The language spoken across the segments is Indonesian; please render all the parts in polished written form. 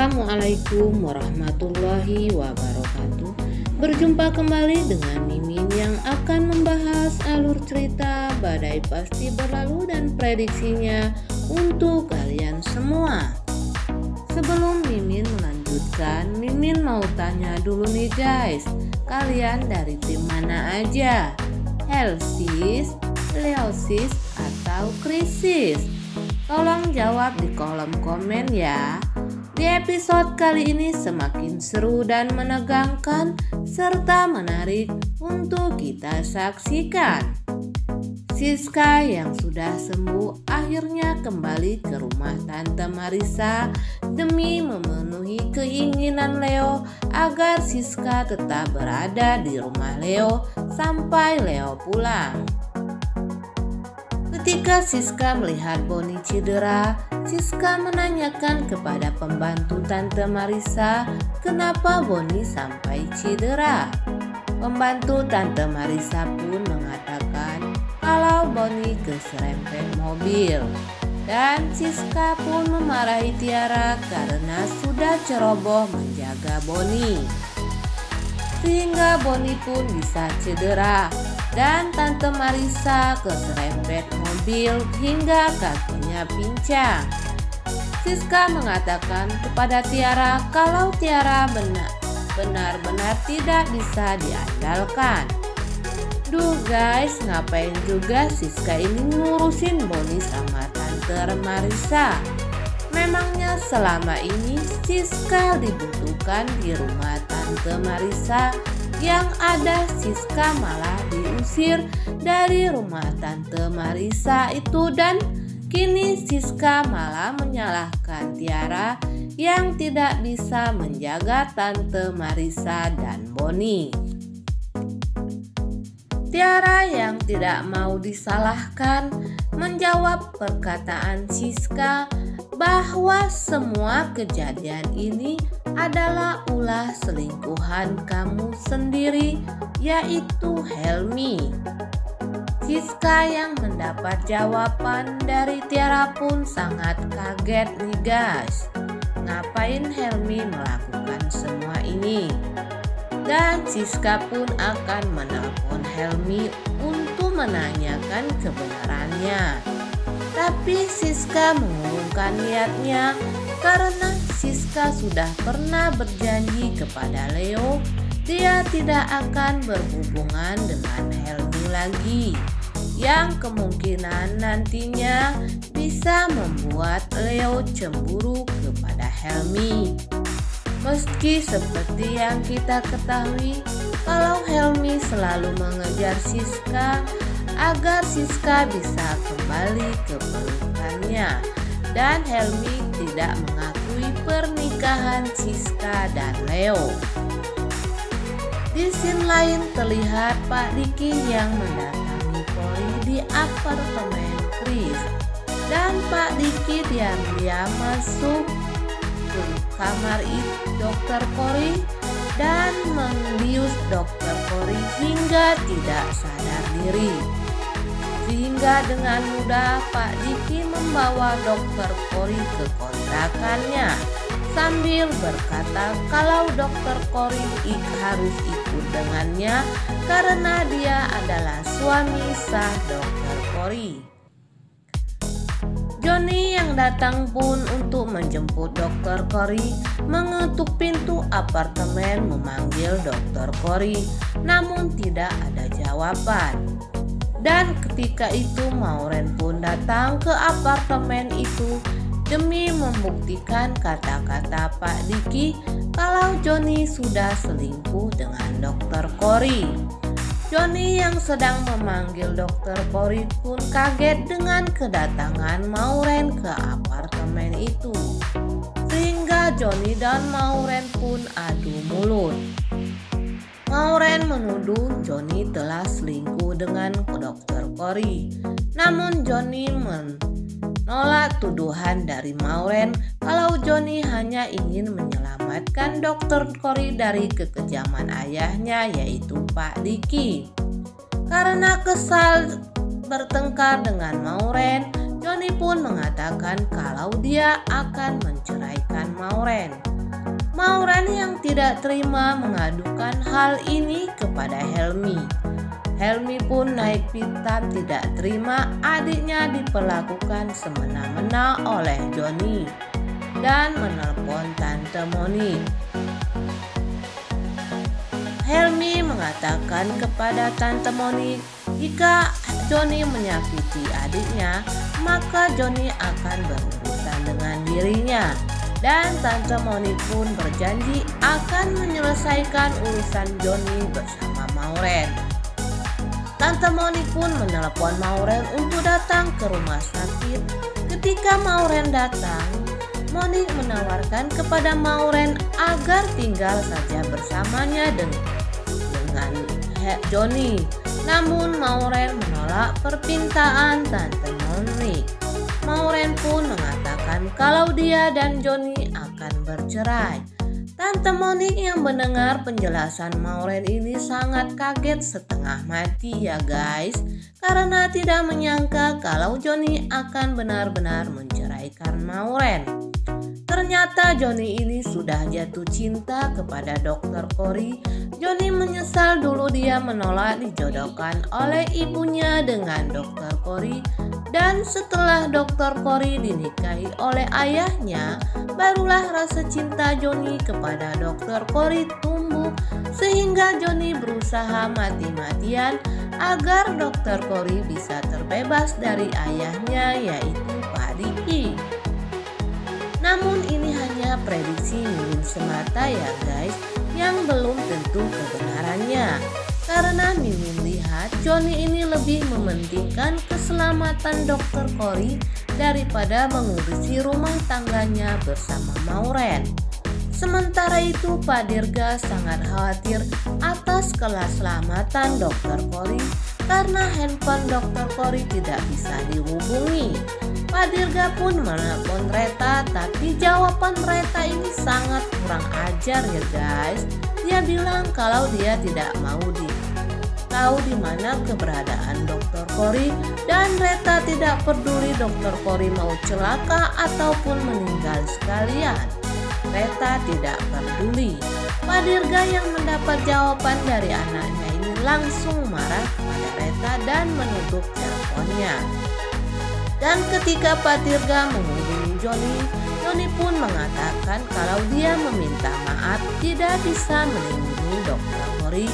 Assalamualaikum warahmatullahi wabarakatuh. Berjumpa kembali dengan Mimin yang akan membahas alur cerita Badai Pasti Berlalu dan prediksinya untuk kalian semua. Sebelum Mimin melanjutkan, Mimin mau tanya dulu nih guys, kalian dari tim mana aja? Helsis, Leosis, atau Krisis? Tolong jawab di kolom komen ya. Di episode kali ini semakin seru dan menegangkan serta menarik untuk kita saksikan. Siska yang sudah sembuh akhirnya kembali ke rumah Tante Marissa demi memenuhi keinginan Leo agar Siska tetap berada di rumah Leo sampai Leo pulang. Ketika Siska melihat Boni cedera, Siska menanyakan kepada pembantu Tante Marissa kenapa Boni sampai cedera. Pembantu Tante Marissa pun mengatakan kalau Boni keserempet mobil. Dan Siska pun memarahi Tiara karena sudah ceroboh menjaga Boni, sehingga Boni pun bisa cedera. Dan Tante Marissa keserempet mobil hingga kakinya pincang. Siska mengatakan kepada Tiara kalau Tiara benar-benar tidak bisa diandalkan. Duh guys, ngapain juga Siska ini ngurusin Boni sama Tante Marissa? Memangnya selama ini Siska dibutuhkan di rumah Tante Marissa? Yang ada Siska malah diusir dari rumah Tante Marissa itu, dan kini Siska malah menyalahkan Tiara yang tidak bisa menjaga Tante Marissa dan Boni. Tiara yang tidak mau disalahkan menjawab perkataan Siska bahwa semua kejadian ini adalah ulah selingkuhan kamu sendiri, yaitu Helmi. Siska yang mendapat jawaban dari Tiara pun sangat kaget nih guys. Ngapain Helmi melakukan semua ini? Dan Siska pun akan menelpon Helmi untuk menanyakan kebenarannya. Tapi Siska mengurungkan niatnya karena Siska sudah pernah berjanji kepada Leo dia tidak akan berhubungan dengan Helmi lagi, yang kemungkinan nantinya bisa membuat Leo cemburu kepada Helmi. Meski seperti yang kita ketahui kalau Helmi selalu mengejar Siska agar Siska bisa kembali ke pelukannya, dan Helmi tidak mengakui pernikahan Siska dan Leo. Di scene lain terlihat Pak Diki yang mendatangi Cory di apartemen Chris, dan Pak Diki diam-diam masuk ke kamar Dokter Cory dan membius Dokter Cory hingga tidak sadar diri. Sehingga dengan mudah Pak Diki membawa Dokter Cory ke kontrakannya sambil berkata kalau Dokter Cory harus ikut dengannya karena dia adalah suami sah Dokter Cory. Johnny yang datang pun untuk menjemput Dokter Cory mengetuk pintu apartemen memanggil Dokter Cory, namun tidak ada jawaban. Dan ketika itu Maureen pun datang ke apartemen itu demi membuktikan kata-kata Pak Diki kalau Johnny sudah selingkuh dengan Dokter Cory. Johnny yang sedang memanggil Dokter Cory pun kaget dengan kedatangan Maureen ke apartemen itu, sehingga Johnny dan Maureen pun adu mulut. Maureen menuduh Johnny telah selingkuh dengan Dokter Cory, namun Johnny menolak tuduhan dari Maureen kalau Johnny hanya ingin menyelamatkan Dokter Cory dari kekejaman ayahnya, yaitu Pak Diki. Karena kesal bertengkar dengan Maureen, Johnny pun mengatakan kalau dia akan menceraikan Maureen. Mauren yang tidak terima mengadukan hal ini kepada Helmi. Helmi pun naik pitam tidak terima adiknya diperlakukan semena-mena oleh Joni dan menelpon Tante Moni. Helmi mengatakan kepada Tante Moni jika Joni menyakiti adiknya, maka Joni akan berurusan dengan dirinya. Dan Tante Moni pun berjanji akan menyelesaikan urusan Joni bersama Mauren. Tante Moni pun menelpon Mauren untuk datang ke rumah sakit. Ketika Mauren datang, Moni menawarkan kepada Mauren agar tinggal saja bersamanya dengan Joni. Namun Mauren menolak permintaan Tante Moni. Mauren pun mengatakan kalau dia dan Joni akan bercerai. Tante Moni yang mendengar penjelasan Mauren ini sangat kaget setengah mati ya guys, karena tidak menyangka kalau Joni akan benar-benar menceraikan Mauren. Ternyata Joni ini sudah jatuh cinta kepada Dr. Cory. Joni menyesal dulu dia menolak dijodohkan oleh ibunya dengan Dr. Cory. Dan setelah Dr. Cory dinikahi oleh ayahnya, barulah rasa cinta Joni kepada Dr. Cory tumbuh, sehingga Joni berusaha mati-matian agar Dr. Cory bisa terbebas dari ayahnya, yaitu Pak Diki. Namun ini hanya prediksi Mimin semata ya guys, yang belum tentu kebenarannya. Karena Mimin lihat Joni ini lebih mementingkan keselamatan Dr. Cory daripada mengurusi rumah tangganya bersama Mauren. Sementara itu Pak Dirga sangat khawatir atas keselamatan Dr. Cory karena handphone Dr. Cory tidak bisa dihubungi. Pak Dirga pun menelpon Reta, tapi jawaban Reta ini sangat kurang ajar ya guys. Dia bilang kalau dia tidak mau tahu di mana keberadaan Dr. Cory dan Reta tidak peduli Dr. Cory mau celaka ataupun meninggal sekalian. Reta tidak peduli. Pak Dirga yang mendapat jawaban dari anaknya ini langsung marah kepada Reta dan menutup teleponnya. Dan ketika Pak Dirga menghubungi Joni pun mengatakan kalau dia meminta maaf tidak bisa melindungi Dr. Cory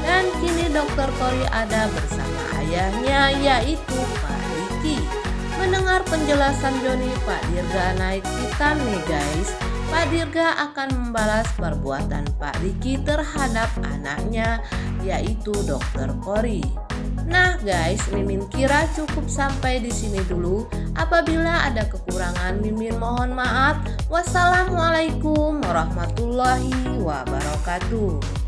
dan kini Dr. Cory ada bersama ayahnya yaitu Pak Diki. Mendengar penjelasan Joni, Pak Dirga naik pitam nih guys. Pak Dirga akan membalas perbuatan Pak Diki terhadap anaknya yaitu Dr. Cory. Nah guys, Mimin kira cukup sampai di sini dulu. Apabila ada kekurangan, Mimin mohon maaf. Wassalamualaikum warahmatullahi wabarakatuh.